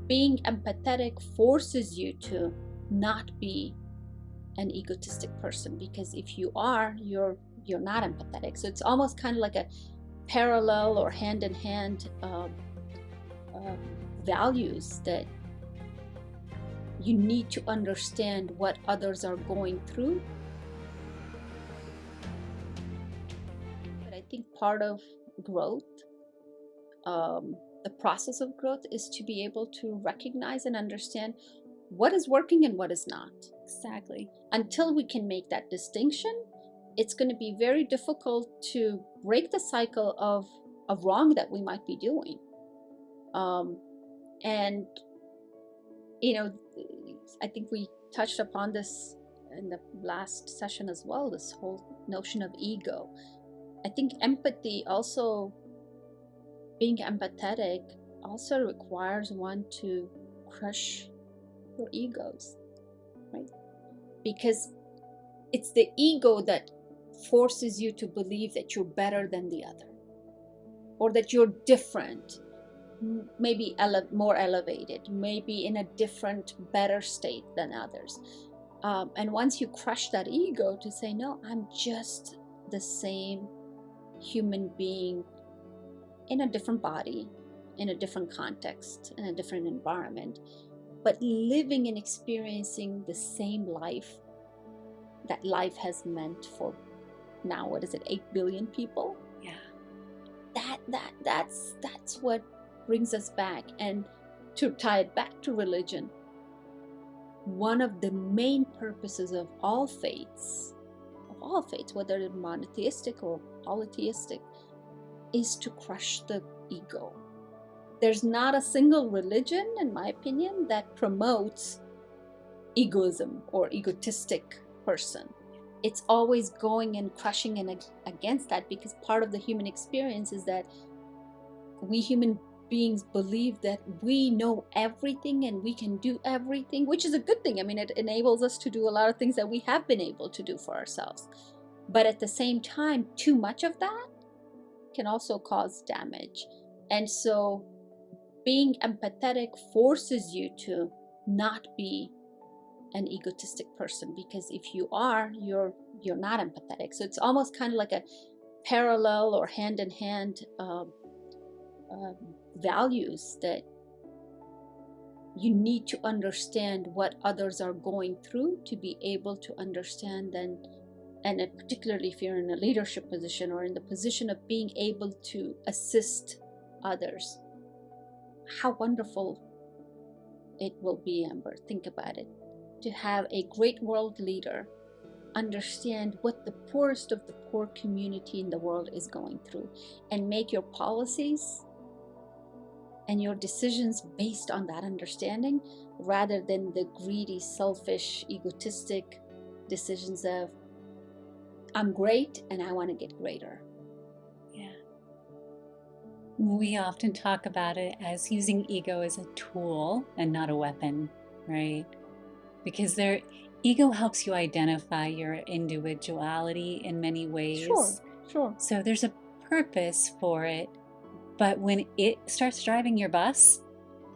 being empathetic forces you to not be an egotistic person, because if you are, you're not empathetic. So it's almost kind of like a parallel or hand in hand values, that you need to understand what others are going through. But I think part of growth, the process of growth, is to be able to recognize and understand what is working and what is not. Exactly. Until we can make that distinction, it's going to be very difficult to break the cycle of wrong that we might be doing. And I think we touched upon this in the last session as well, this whole notion of ego. I think empathy also, being empathetic, also requires one to crush your egos, right? Because it's the ego that forces you to believe that you're better than the other, or that you're different, maybe more elevated, maybe in a different, better state than others. And once you crush that ego to say, no, I'm just the same human being in a different body, in a different context, in a different environment, but living and experiencing the same life that life has meant for now, what is it, 8 billion people? Yeah. That's what brings us back. And to tie it back to religion, one of the main purposes of all faiths, whether they're monotheistic or polytheistic, is to crush the ego. There's not a single religion, in my opinion, that promotes egoism or egotistic person. It's always going and crushing and against that, because part of the human experience is that we human beings believe that we know everything and we can do everything, which is a good thing. I mean, it enables us to do a lot of things that we have been able to do for ourselves. But at the same time, too much of that can also cause damage. And so being empathetic forces you to not be an egotistic person, because if you are, you're not empathetic. So it's almost kind of like a parallel or hand in hand values, that you need to understand what others are going through to be able to understand them. And particularly if you're in a leadership position or in the position of being able to assist others, how wonderful it will be, Amber. Think about it. To have a great world leader understand what the poorest of the poor community in the world is going through, and make your policies and your decisions based on that understanding, rather than the greedy, selfish, egotistic decisions of, I'm great and I want to get greater. Yeah. We often talk about it as using ego as a tool and not a weapon, right? Because ego helps you identify your individuality in many ways. Sure. So there's a purpose for it. But when it starts driving your bus,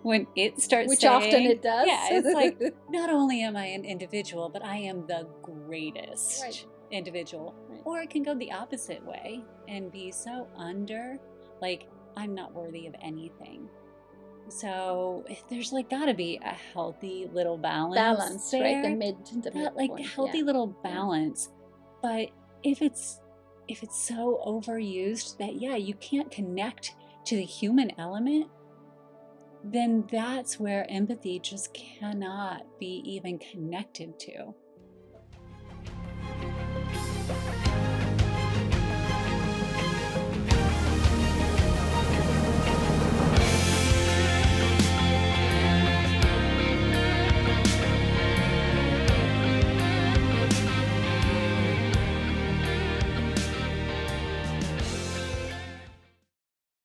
when it starts Which saying, often it does. Yeah, it's like, not only am I an individual, but I am the greatest individual. Right. Or it can go the opposite way and be so like, I'm not worthy of anything. So there's gotta be a healthy little balance there, right? The mid healthy little balance. But if it's so overused that you can't connect to the human element, then that's where empathy just cannot be even connected to.